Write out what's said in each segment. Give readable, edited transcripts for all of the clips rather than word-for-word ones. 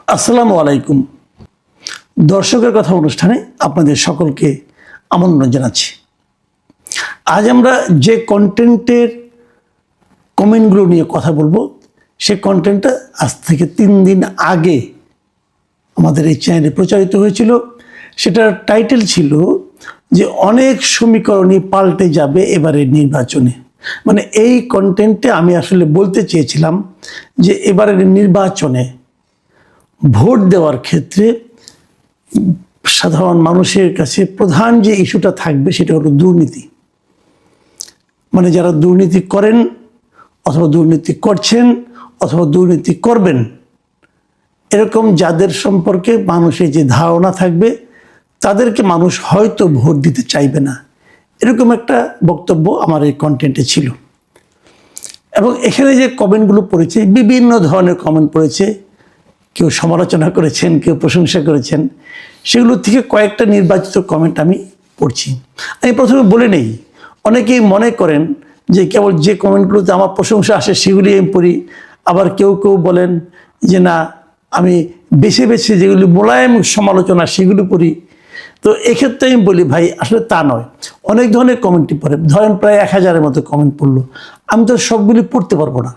আসসালামু আলাইকুম। দর্শকের কথা অনুষ্ঠানে আপনাদের সকলকে আমন্ত্রণ জানাচ্ছি। আজ আমরা যে কন্টেন্টের কমেন্টগুলো নিয়ে কথা বলবো, সেই কন্টেন্টটা আজ থেকে 3 দিন আগে আমাদের এই চ্যানেলে প্রচারিত হয়েছিল। সেটার টাইটেল ছিল যে অনেক সমীকরণই পাল্টে যাবে এবারের নির্বাচনে। মানে এই কন্টেন্টে আমি আসলে বলতে চেয়েছিলাম যে এবারের নির্বাচনে ভোট দেওয়ার ক্ষেত্রে সাধারণ মানুষের কাছে প্রধান যে ইস্যুটা থাকবে সেটা হলো দুর্নীতি। মানে যারা দুর্নীতি করেন অথবা দুর্নীতি করছেন অথবা দুর্নীতি করবেন, এরকম যাদের সম্পর্কে মানুষের যে ধারণা থাকবে তাদেরকে মানুষ হয়তো ভোট দিতে চাইবে না, এরকম একটা বক্তব্য আমার এই কন্টেন্টে ছিল। এবং এখানে যে কমেন্টগুলো পড়েছে, বিভিন্ন ধরনের কমেন্ট পড়েছে। কেউ সমালোচনা করেছেন, কেউ প্রশংসা করেছেন। সেগুলো থেকে কয়েকটা নির্বাচিত কমেন্ট আমি পড়ছি। আমি প্রথমে বলে নেই, অনেকেই মনে করেন যে কেবল যে কমেন্টগুলোতে আমার প্রশংসা আসে সেগুলি আমি পড়ি। আবার কেউ কেউ বলেন যে না, আমি বেছে বেছে যেগুলি মোলায়েম সমালোচনা সেগুলো পড়ি। তো এক্ষেত্রে আমি বলি ভাই, আসলে তা নয়। অনেক ধরনের কমেন্টই পড়ে, ধরেন প্রায় 1000-এর মতো কমেন্ট পড়লো। আমি তো সবগুলি পড়তে পারবো না,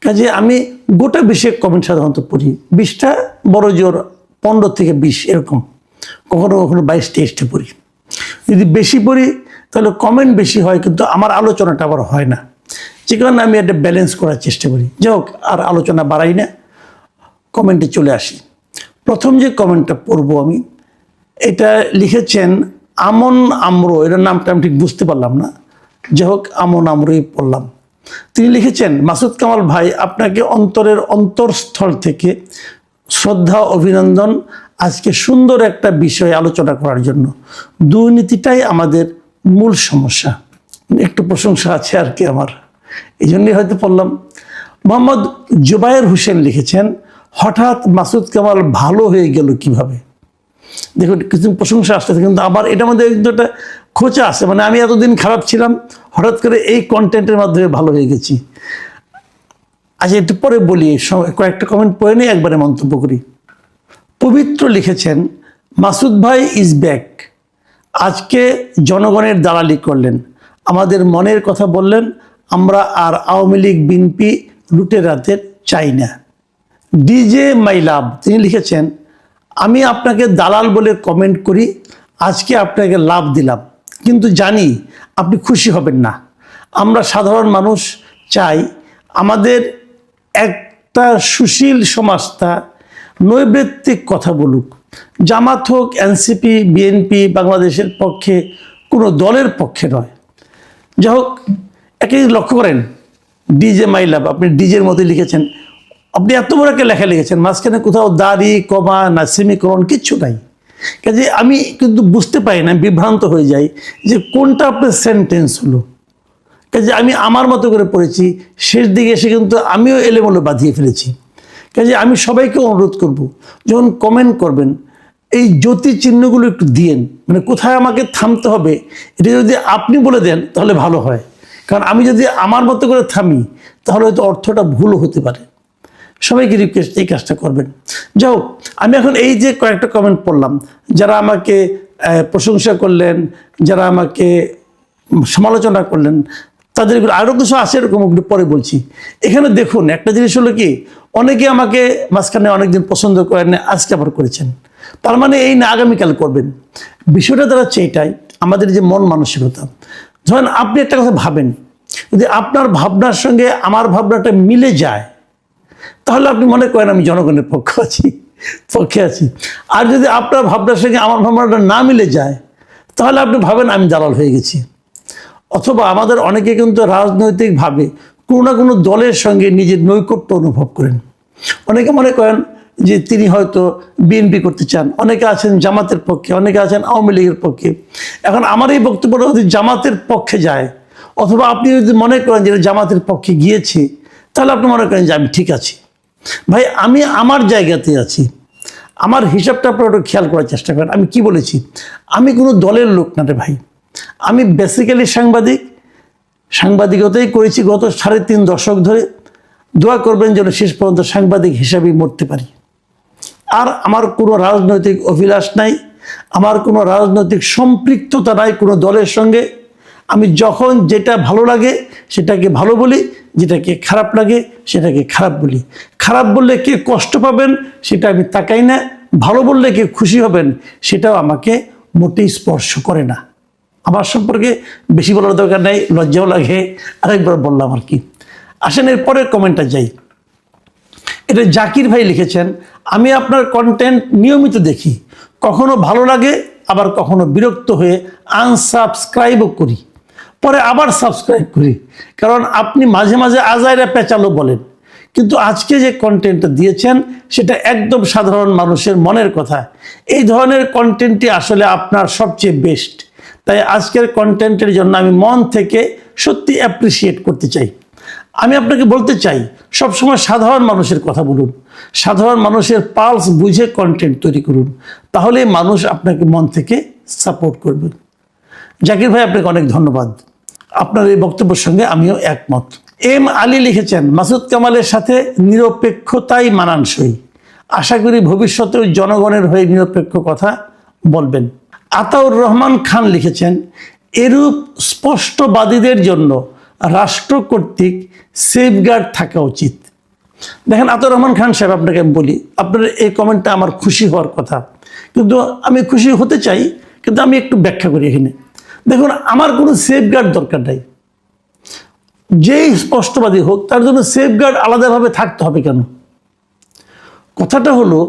কাজে আমি গোটা 20 কমেন্ট সাধারণত পড়ি। 20টা বড় জোর 15 থেকে 20 এরকম, কখনো কখনো 22-23টা পড়ি। যদি বেশি পড়ি তাহলে কমেন্ট বেশি হয়, কিন্তু আমার আলোচনাটা আবার হয় না। যে কারণে আমি একটা ব্যালেন্স করার চেষ্টা করি। যাই হোক, আর আলোচনা বাড়াই না, কমেন্টে চলে আসি। প্রথম যে কমেন্টটা পড়বো আমি, এটা লিখেছেন আমন আমরো। এটার নামটা আমি ঠিক বুঝতে পারলাম না, যাই হোক আমন আমরোই পড়লাম। তিনি লিখেছেন, মাসুদ কামাল ভাই, আপনাকে অন্তরের অন্তরস্থল থেকে শ্রদ্ধা, অভিনন্দন আজকে সুন্দর একটা বিষয় আলোচনা করার জন্য। দুর্নীতিটাই আমাদের মূল সমস্যা। একটু প্রশংসা আছে আর কি আমার, এই জন্যই হয়তো পড়লাম। মোহাম্মদ জুবায়ের হোসেন লিখেছেন, হঠাৎ মাসুদ কামাল ভালো হয়ে গেল কিভাবে। দেখুন, কিছু প্রশংসা আসতেছে, কিন্তু আবার এটার মধ্যে একটা খোঁচা আছে। মানে আমি এতদিন খারাপ ছিলাম, হঠাৎ করে এই কন্টেন্টের মাধ্যমে ভালো হয়ে গেছি। আচ্ছা, একটু পরে বলি, কয়েকটা কমেন্ট পড়ে নিয়ে একবারে মন্তব্য করি। পবিত্র লিখেছেন, মাসুদ ভাই ইজ ব্যাক। আজকে জনগণের দালালি করলেন, আমাদের মনের কথা বললেন। আমরা আর আওয়ামী লীগ বিএনপি লুটেরাদের চাই না। ডিজে মাই লাভ, তিনি লিখেছেন, আমি আপনাকে দালাল বলে কমেন্ট করি, আজকে আপনাকে লাভ দিলাম, কিন্তু জানি আপনি খুশি হবেন না। আমরা সাধারণ মানুষ চাই আমাদের একটা সুশীল সমাজটা নৈবেত্তিক কথা বলুক। জামাত হোক, এনসিপি, বিএনপি বাংলাদেশের পক্ষে, কোনো দলের পক্ষে নয়। যাই হোক, একে লক্ষ্য করেন, ডিজে মাই লাভ, আপনি ডিজের মধ্যে লিখেছেন। আপনি এত বড় একটা লেখা লিখেছেন, মাঝখানে কোথাও দাড়ি, কমা না সেমিকোলন কিচ্ছু নাই। কাজে আমি কিন্তু বুঝতে পারি না, বিভ্রান্ত হয়ে যাই যে কোনটা আপনার সেন্টেন্স হলো। কাজে আমি আমার মতো করে পড়েছি, শেষ দিকে এসে কিন্তু আমিও এলোমেলো বাঁধিয়ে ফেলেছি। কাজে আমি সবাইকে অনুরোধ করব, যখন কমেন্ট করবেন এই জ্যোতি চিহ্নগুলো একটু দিয়েন। মানে কোথায় আমাকে থামতে হবে এটা যদি আপনি বলে দেন তাহলে ভালো হয়। কারণ আমি যদি আমার মতো করে থামি তাহলে হয়তো অর্থটা ভুলও হতে পারে। সবাইকে রিকোয়েস্ট, এই কাজটা করবেন। যাও, আমি এখন এই যে কয়েকটা কমেন্ট পড়লাম, যারা আমাকে প্রশংসা করলেন, যারা আমাকে সমালোচনা করলেন, তাদের আরও কিছু আছে, এরকম পরে বলছি। এখানে দেখুন, একটা জিনিস হলো কি, অনেকে আমাকে মাঝখানে অনেকদিন পছন্দ করেন, আজকে আবার করেছেন। তার মানে এই না আগামীকাল করবেন। বিষয়টা দাঁড়াচ্ছে এটাই, আমাদের যে মন মানসিকতা। ধরেন আপনি একটা কথা ভাবেন, যদি আপনার ভাবনার সঙ্গে আমার ভাবনাটা মিলে যায় তাহলে আপনি মনে করেন আমি জনগণের পক্ষে আছি। আর যদি আপনার ভাবনার সঙ্গে আমার ভাবনাটা না মিলে যায় তাহলে আপনি ভাবেন আমি দালাল হয়ে গেছি। অথবা আমাদের অনেকে কিন্তু রাজনৈতিকভাবে কোনো না কোনো দলের সঙ্গে নিজের নৈকট্য অনুভব করেন। অনেকে মনে করেন যে তিনি হয়তো বিএনপি করতে চান, অনেকে আছেন জামাতের পক্ষে, অনেকে আছেন আওয়ামী লীগের পক্ষে। এখন আমার এই বক্তব্যটা যদি জামাতের পক্ষে যায়, অথবা আপনি যদি মনে করেন যে জামাতের পক্ষে গিয়েছে, তাহলে আপনি মনে করেন যে আমি ঠিক আছি। ভাই, আমি আমার জায়গাতে আছি, আমার হিসাবটা আপনারা একটু খেয়াল করার চেষ্টা করেন। আমি কি বলেছি, আমি কোনো দলের লোক না রে ভাই। আমি বেসিক্যালি সাংবাদিকতাই করেছি গত 3.5 দশক ধরে। দোয়া করবেন যেন শেষ পর্যন্ত সাংবাদিক হিসাবেই মরতে পারি। আর আমার কোনো রাজনৈতিক অভিলাষ নাই, আমার কোনো রাজনৈতিক সম্পৃক্ততা নাই কোনো দলের সঙ্গে। আমি যখন যেটা ভালো লাগে সেটাকে ভালো বলি, যেটাকে খারাপ লাগে সেটাকে খারাপ বলি। খারাপ বললে কে কষ্ট পাবেন সেটা আমি তাকাই না, ভালো বললে কে খুশি হবেন সেটাও আমাকে মোটেই স্পর্শ করে না। আমার সম্পর্কে বেশি বলার দরকার নাই, লজ্জাও লাগে, আরেকবার বললাম আর কি। আসেন এর পরের কমেন্টটা যাই। এটা জাকির ভাই লিখেছেন, আমি আপনার কন্টেন্ট নিয়মিত দেখি, কখনো ভালো লাগে আবার কখনো বিরক্ত হয়ে আনসাবস্ক্রাইবও করি, পরে আবার সাবস্ক্রাইব করি, কারণ আপনি মাঝে মাঝে আজাইরা পেঁচালো বলেন, কিন্তু আজকে যে কন্টেন্টটা দিয়েছেন সেটা একদম সাধারণ মানুষের মনের কথা। এই ধরনের কন্টেন্টটি আসলে আপনার সবচেয়ে বেস্ট। তাই আজকের কন্টেন্টের জন্য আমি মন থেকে সত্যি অ্যাপ্রিসিয়েট করতে চাই। আমি আপনাকে বলতে চাই, সবসময় সাধারণ মানুষের কথা বলুন, সাধারণ মানুষের পালস বুঝে কন্টেন্ট তৈরি করুন, তাহলে মানুষ আপনাকে মন থেকে সাপোর্ট করবে। জাকির ভাই, আপনাকে অনেক ধন্যবাদ। আপনার এই বক্তব্যের সঙ্গে আমিও একমত। এম আলী লিখেছেন, মাসুদ কামালের সাথে নিরপেক্ষতাই মানানসই, আশা করি ভবিষ্যতেও জনগণের হয়ে নিরপেক্ষ কথা বলবেন। আতাউর রহমান খান লিখেছেন, এরূপ স্পষ্টবাদীদের জন্য রাষ্ট্র কর্তৃক সেফগার্ড থাকা উচিত। দেখেন আতাউর রহমান খান সাহেব, আপনাকে আমি বলি, আপনার এই কমেন্টটা আমার খুশি হওয়ার কথা, কিন্তু আমি খুশি হতে চাই, কিন্তু আমি একটু ব্যাখ্যা করি এখানে। দেখুন, আমার কোনো সেফগার্ড দরকার নাই। যেই স্পষ্টবাদী হোক তার জন্য সেফগার্ড আলাদাভাবে থাকতে হবে কেন? কথাটা হলো,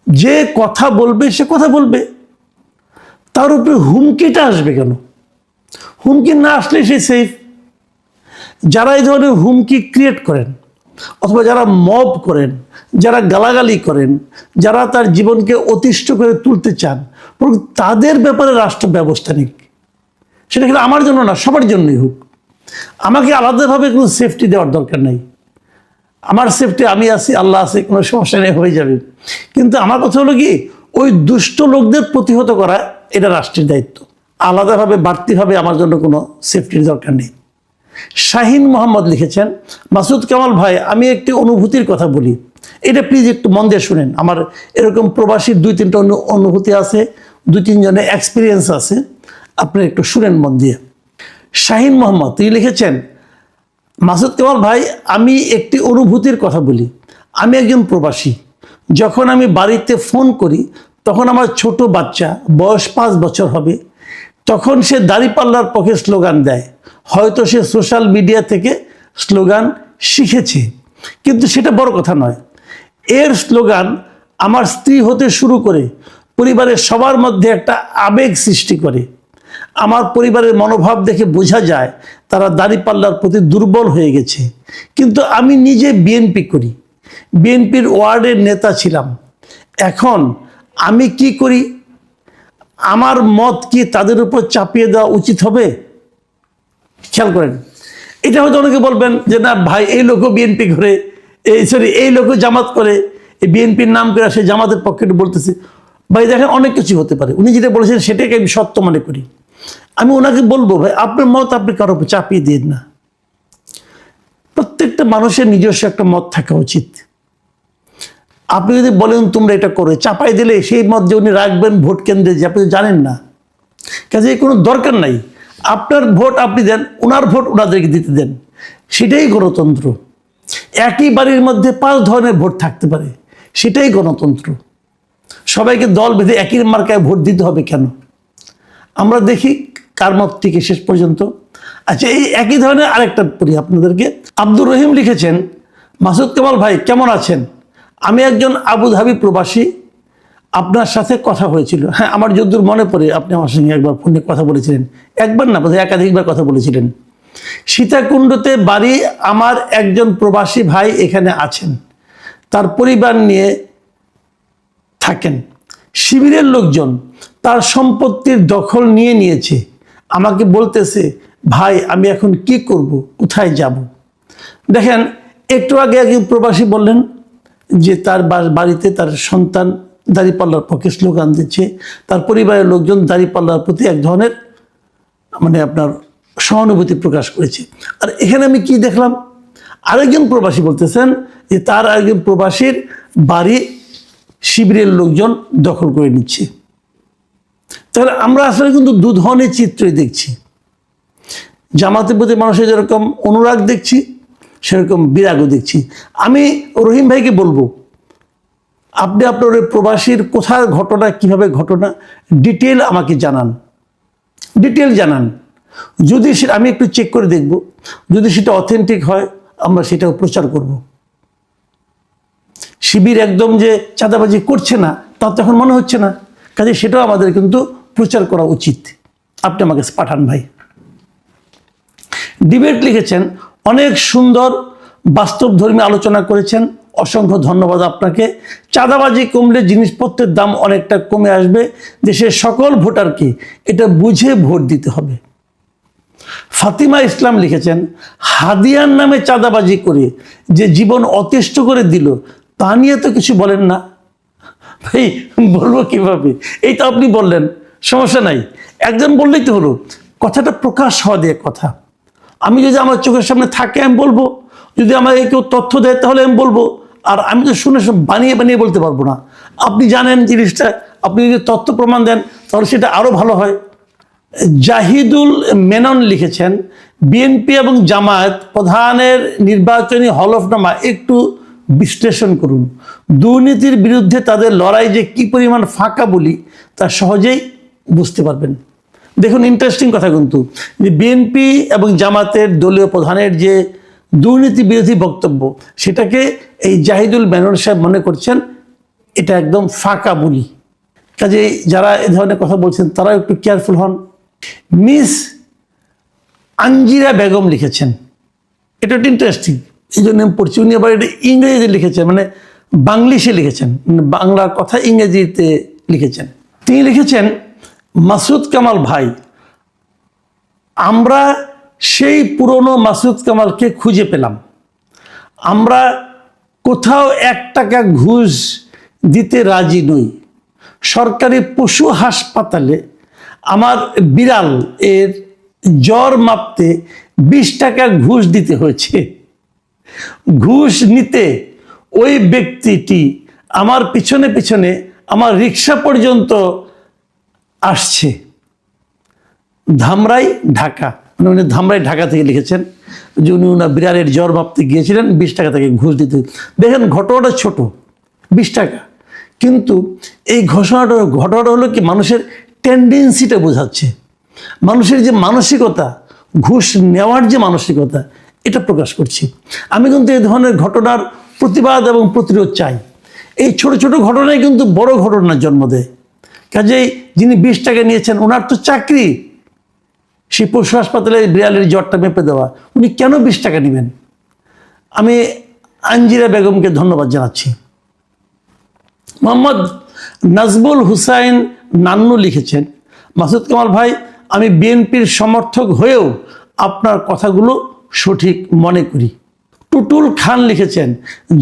যে কথা বলবে সে কথা বলবে, তার উপরে হুমকিটা আসবে কেন? হুমকি না আসলে সে সেফ। যারা এই ধরনের হুমকি ক্রিয়েট করেন অথবা যারা মব করেন, যারা গালাগালি করেন, যারা তার জীবনকে অতিষ্ঠ করে তুলতে চান, তাদের ব্যাপারে রাষ্ট্র ব্যবস্থা নিক। সেটা কিন্তু আমার জন্য না, সবার জন্যই হোক। আমাকে আলাদাভাবে কোনো সেফটি দেওয়ার দরকার নেই। আমার সেফটি আমি আছি, আল্লাহ আছে, কোনো সমস্যা নেই, হয়ে যাবে। কিন্তু আমার কথা হলো কি, ওই দুষ্ট লোকদের প্রতিহত করা এটা রাষ্ট্রের দায়িত্ব। আলাদাভাবে বাড়তিভাবে আমার জন্য কোনো সেফটির দরকার নেই। শাহিন মোহাম্মদ লিখেছেন, মাসুদ কামাল ভাই, আমি একটি অনুভূতির কথা বলি, এটা প্লিজ একটু মন দিয়ে শুনেন। আমার এরকম প্রবাসীর 2-3টা অনুভূতি আছে, 2-3 জনের এক্সপিরিয়েন্স আছে, আপনি একটু শুনেন মন দিয়ে। শাহিন মোহাম্মদ তিনি লিখেছেন, মাসুদ কামাল ভাই, আমি একটি অনুভূতির কথা বলি। আমি একজন প্রবাসী। যখন আমি বাড়িতে ফোন করি তখন আমার ছোট বাচ্চা, বয়স 5 বছর হবে, তখন সে দাঁড়িপাল্লার পক্ষে স্লোগান দেয়। হয়তো সে সোশ্যাল মিডিয়া থেকে স্লোগান শিখেছে, কিন্তু সেটা বড় কথা নয়। এর স্লোগান আমার স্ত্রী হতে শুরু করে পরিবারের সবার মধ্যে একটা আবেগ সৃষ্টি করে। আমার পরিবারের মনোভাব দেখে বোঝা যায় তারা দাঁড়িপাল্লার প্রতি দুর্বল হয়ে গেছে। কিন্তু আমি নিজে বিএনপি করি, বিএনপির ওয়ার্ডের নেতা ছিলাম। এখন আমি কি করি? আমার মত কি তাদের উপর চাপিয়ে দেওয়া উচিত হবে? খেয়াল করেন, এটা হয়তো অনেকে বলবেন যে না ভাই, এই লোকও বিএনপি করে, এই লোকও জামাত করে, এই বিএনপির নাম করে সে জামাতের পক্ষে বলতেছে। ভাই দেখেন, অনেক কিছু হতে পারে, উনি যেটা বলেছেন সেটাকে আমি সত্য মনে করি। আমি ওনাকে বলবো, ভাই আপনার মত আপনি কারোর উপর চাপিয়ে দিন না। প্রত্যেকটা মানুষের নিজস্ব একটা মত থাকা উচিত। আপনি যদি বলেন তোমরা এটা করো, চাপাই দিলে সেই মত যে উনি রাখবেন ভোট কেন্দ্রে, যে আপনি জানেন না, কাজে কোনো দরকার নাই। আপনার ভোট আপনি দেন, ওনার ভোট ওনাদেরকে দিতে দেন, সেটাই গণতন্ত্র। একই বাড়ির মধ্যে 5 ধরনের ভোট থাকতে পারে, সেটাই গণতন্ত্র। সবাইকে দল বেঁধে একই মার্কায় ভোট দিতে হবে কেন? আমরা দেখি কার মত থেকে শেষ পর্যন্ত। আচ্ছা, এই একই ধরনের আরেকটা পড়ি আপনাদেরকে। আব্দুর রহিম লিখেছেন, মাসুদ কামাল ভাই কেমন আছেন? আমি একজন আবুধাবি প্রবাসী, আপনার সাথে কথা হয়েছিল। হ্যাঁ, আমার যদ্দূর মনে পড়ে আপনি আমার সঙ্গে একবার ফোনে কথা বলেছিলেন, একবার না বোধহয় একাধিকবার কথা বলেছিলেন। সীতাকুণ্ডতে বাড়ি, আমার একজন প্রবাসী ভাই এখানে আছেন, তার পরিবার নিয়ে থাকেন। শিবিরের লোকজন তার সম্পত্তির দখল নিয়ে নিয়েছে। আমাকে বলতেছে, ভাই আমি এখন কি করব, কোথায় যাব? দেখেন, একটু আগে একজন প্রবাসী বললেন যে তার বাড়িতে তার সন্তান দাঁড়িপাল্লার পক্ষে স্লোগান দিচ্ছে, তার পরিবারের লোকজন দাঁড়িপাল্লার প্রতি এক ধরনের আপনার সহানুভূতি প্রকাশ করেছে। আর এখানে আমি কি দেখলাম, আরেকজন প্রবাসী বলতেছেন যে তার আরেকজন প্রবাসীর বাড়ি শিবিরের লোকজন দখল করে নিচ্ছে। তাহলে আমরা আসলে কিন্তু দু ধরনের চিত্রই দেখছি। জামাতের প্রতি মানুষের যেরকম অনুরাগ দেখছি, সেরকম বিরাগও দেখছি। আমি রহিম ভাইকে বলবো, আপনি আপনার ওই প্রবাসীর কোথার ঘটনা, কিভাবে ঘটনা, ডিটেল আমাকে জানান, ডিটেল জানান। যদি সেটা আমি একটু চেক করে দেখব, যদি সেটা অথেন্টিক হয় আমরা সেটাও প্রচার করব। শিবির একদম যে চাঁদাবাজি করছে না তা তো এখন মনে হচ্ছে না, কাজে সেটাও আমাদের কিন্তু প্রচার করা উচিত। আপনি আমাকে পাঠান ভাই। ডিবেট লিখেছেন, অনেক সুন্দর বাস্তবধর্মী আলোচনা করেছেন, অসংখ্য ধন্যবাদ আপনাকে। চাঁদাবাজি কমলে জিনিসপত্রের দাম অনেকটা কমে আসবে, দেশের সকল ভোটারকে এটা বুঝে ভোট দিতে হবে। ফাতিমা ইসলাম লিখেছেন, হাদিয়ার নামে চাঁদাবাজি করে যে জীবন অতিষ্ঠ করে দিল তা নিয়ে তো কিছু বলেন না। ভাই বলবো কিভাবে? এই তো আপনি বললেন, সমস্যা নাই, একজন বললেই তো হলো। কথাটা প্রকাশ হওয়া দিয়ে কথা। আমি যদি আমার চোখের সামনে থাকে আমি বলবো, যদি আমাকে কেউ তথ্য দেয় তাহলে আমি বলবো, আর আমি তো শুনে বানিয়ে বানিয়ে বলতে পারবো না। আপনি জানেন জিনিসটা, আপনি যদি তথ্য প্রমাণ দেন তাহলে সেটা আরও ভালো হয়। জাহিদুল মেনন লিখেছেন, বিএনপি এবং জামায়াত প্রধানের নির্বাচনী হলফনামা একটু বিশ্লেষণ করুন। দুর্নীতির বিরুদ্ধে তাদের লড়াই যে কি পরিমাণ ফাঁকা বলি তা সহজেই বুঝতে পারবেন। দেখুন, ইন্টারেস্টিং কথা কিন্তু, যে বিএনপি এবং জামাতের দলীয় প্রধানের যে দুর্নীতি বিরোধী বক্তব্য, সেটাকে এই জাহিদুল মেনন সাহেব মনে করছেন এটা একদম ফাঁকা বলি। কাজে যারা এ ধরনের কথা বলছেন তারা একটু কেয়ারফুল হন। মিস আঞ্জিরা বেগম লিখেছেন, এটা একটু ইন্টারেস্টিং, এই জন্য আমি পড়ছি। উনি আবার এটা ইংরেজিতে লিখেছেন, মানে বাংলিশে লিখেছেন, মানে বাংলার কথা ইংরেজিতে লিখেছেন। তিনি লিখেছেন, মাসুদ কামাল ভাই, আমরা সেই পুরনো মাসুদ কামালকে খুঁজে পেলাম। আমরা কোথাও 1 টাকা ঘুষ দিতে রাজি নই। সরকারি পশু হাসপাতালে আমার বিড়াল এর জ্বর মাপতে 20 টাকা ঘুষ দিতে হয়েছে। ঘুষ নিতে ওই ব্যক্তিটি আমার পিছনে পিছনে আমার রিক্সা পর্যন্ত আসছে। ধামরাই, ঢাকা। উনি ধামরাই, ঢাকা থেকে লিখেছেন যে উনি ওনার বিড়ালের জ্বর মাপতে গিয়েছিলেন, 20 টাকা থেকে ঘুষ দিতে। দেখেন ঘটনাটা ছোট, 20 টাকা, কিন্তু এই ঘটনাটা হলো কি মানুষের টেন্ডেন্সিটা বোঝাচ্ছে, মানুষের যে মানসিকতা, ঘুষ নেওয়ার যে মানসিকতা, এটা প্রকাশ করছি। আমি কিন্তু এই ধরনের ঘটনার প্রতিবাদ এবং প্রতিরোধ চাই। এই ছোট ছোট ঘটনায় কিন্তু বড় ঘটনার জন্ম দেয়। কাজেই যিনি 20 টাকা নিয়েছেন, ওনার তো চাকরি সেই পশু হাসপাতালে বিড়ালের জ্বরটা মেপে দেওয়া, উনি কেন 20 টাকা নেবেন? আমি আঞ্জিরা বেগমকে ধন্যবাদ জানাচ্ছি। মোহাম্মদ নাজবুল হুসাইন নান্নু লিখেছেন, মাসুদ কামাল ভাই, আমি বিএনপির সমর্থক হয়েও আপনার কথাগুলো সঠিক মনে করি। টুটুল খান লিখেছেন,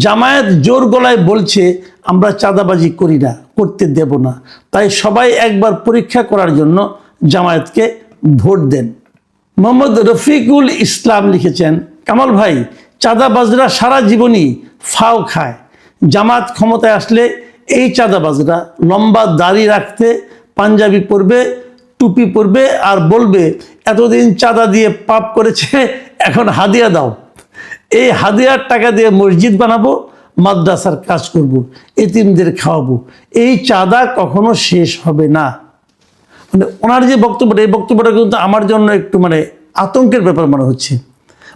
জামায়াত জোর গলায় বলছে আমরা চাঁদাবাজি করি না, করতে দেব না, তাই সবাই একবার পরীক্ষা করার জন্য জামায়াতকে ভোট দেন। মোহাম্মদ রফিকুল ইসলাম লিখেছেন, কামাল ভাই, চাঁদাবাজরা সারা জীবনই ফাও খায়। জামাত ক্ষমতায় আসলে এই চাঁদাবাজরা লম্বা দাড়ি রাখতে, পাঞ্জাবি পরবে, টুপি পরবে আর বলবে এতদিন চাঁদা দিয়ে পাপ করেছে, এখন হাদিয়া দাও। এই হাদিয়ার টাকা দিয়ে মসজিদ বানাবো, মাদ্রাসার কাজ করব, এতিমদের খাওয়াবো। এই চাঁদা কখনো শেষ হবে না। মানে ওনার যে বক্তব্যটা, এই বক্তব্যটা কিন্তু আমার জন্য একটু মানে আতঙ্কের ব্যাপার মনে হচ্ছে।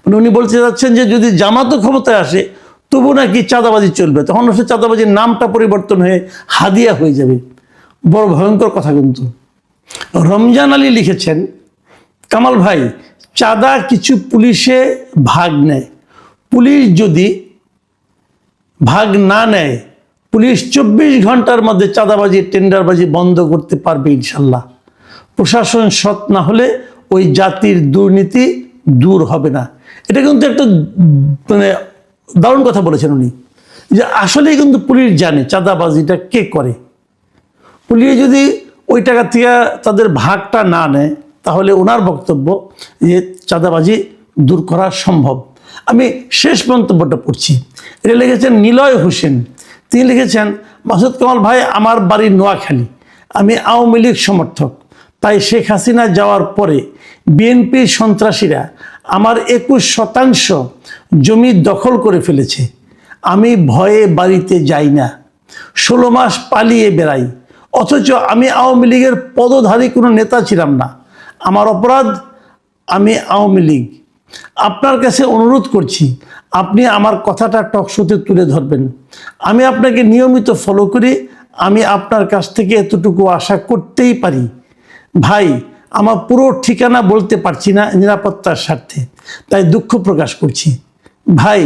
মানে উনি বলতে যাচ্ছেন যে যদি জামাতও ক্ষমতায় আসে তবু নাকি চাঁদাবাজি চলবে, তখন সে চাঁদাবাজির নামটা পরিবর্তন হয়ে হাদিয়া হয়ে যাবে। বড় ভয়ঙ্কর কথা কিন্তু। রমজান আলী লিখেছেন, কামাল ভাই, চাঁদা কিছু পুলিশে ভাগ নেয়, পুলিশ যদি ভাগ না নেয়, পুলিশ 24 ঘন্টার মধ্যে চাঁদাবাজি, টেন্ডারবাজি বন্ধ করতে পারবে ইনশাল্লাহ। প্রশাসন সৎ না হলে ওই জাতির দুর্নীতি দূর হবে না। এটা কিন্তু একটা মানে দারুণ কথা বলেছেন উনি, যে আসলেই কিন্তু পুলিশ জানে চাঁদাবাজিটা কে করে। পুলিশ যদি ওই টাকা থেকে তাদের ভাগটা না নেয় তাহলে ওনার বক্তব্য যে চাঁদাবাজি দূর করা সম্ভব। আমি শেষ মন্তব্যটা পড়ছি, এটা লিখেছেন নিলয় হোসেন। তিনি লিখেছেন, মাসুদ কামাল ভাই, আমার বাড়ি নোয়াখালী, আমি আওয়ামী লীগ সমর্থক, তাই শেখ হাসিনা যাওয়ার পরে বিএনপির সন্ত্রাসীরা আমার 21% জমি দখল করে ফেলেছে। আমি ভয়ে বাড়িতে যাই না, 16 মাস পালিয়ে বেড়াই, অথচ আমি আওয়ামী লীগের পদধারী কোনো নেতা ছিলাম না। আমার অপরাধ, আমি আওয়ামী লীগ। আপনার কাছে অনুরোধ করছি, আপনি আমার কথাটা টকশোতে তুলে ধরবেন। আমি আপনাকে নিয়মিত ফলো করি, আমি আপনার কাছ থেকে এতটুকু আশা করতেই পারি। ভাই, আমার পুরো ঠিকানা বলতে পারছি না নিরাপত্তার স্বার্থে, তাই দুঃখ প্রকাশ করছি। ভাই,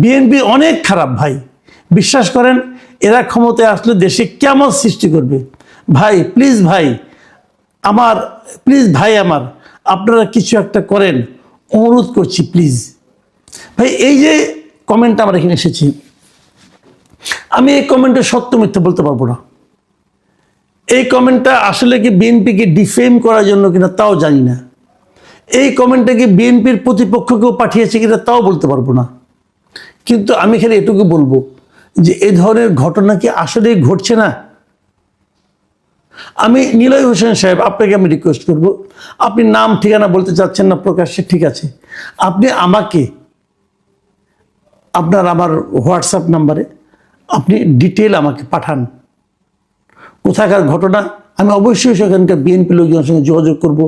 বিএনপি অনেক খারাপ ভাই, বিশ্বাস করেন এরা ক্ষমতায় আসলে দেশে কেমন সৃষ্টি করবে। ভাই প্লিজ, ভাই আমার, প্লিজ ভাই আমার, আপনারা কিছু একটা করেন, অনুরোধ করছি প্লিজ। ভাই, এই যে কমেন্টটা আমার এখানে এসেছি, আমি এই কমেন্টে সত্য মিথ্যা বলতে পারবো না। এই কমেন্টটা আসলে কি বিএনপিকে ডিফেম করার জন্য কিনা তাও জানি না। এই কমেন্টটা কি বিএনপির প্রতিপক্ষকেও পাঠিয়েছে কিনা তাও বলতে পারবো না। কিন্তু আমি খালি এটুকু বলবো যে এই ধরনের ঘটনা কি আসলেই ঘটছে না? আমি নিলয় হোসেন সাহেব, আপনাকে আমি রিকোয়েস্ট করব, আপনি নাম ঠিকানা বলতে চাচ্ছেন না প্রকাশ্যে, ঠিক আছে, আপনি আমাকে আমার হোয়াটসঅ্যাপ নাম্বারে আপনি ডিটেল আমাকে পাঠান, কোথাকার ঘটনা। আমি অবশ্যই সেখানকার বিএনপি লোকজনের সঙ্গে যোগাযোগ করব,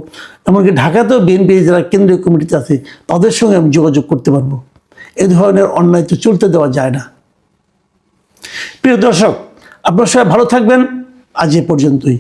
এমনকি ঢাকাতেও বিএনপি যারা কেন্দ্রীয় কমিটিতে আছে তাদের সঙ্গে আমি যোগাযোগ করতে পারবো। এ ধরনের অন্যায় তো চলতে দেওয়া যায় না। প্রিয় দর্শক, আপনারা সবাই ভালো থাকবেন, আজ এ পর্যন্তই।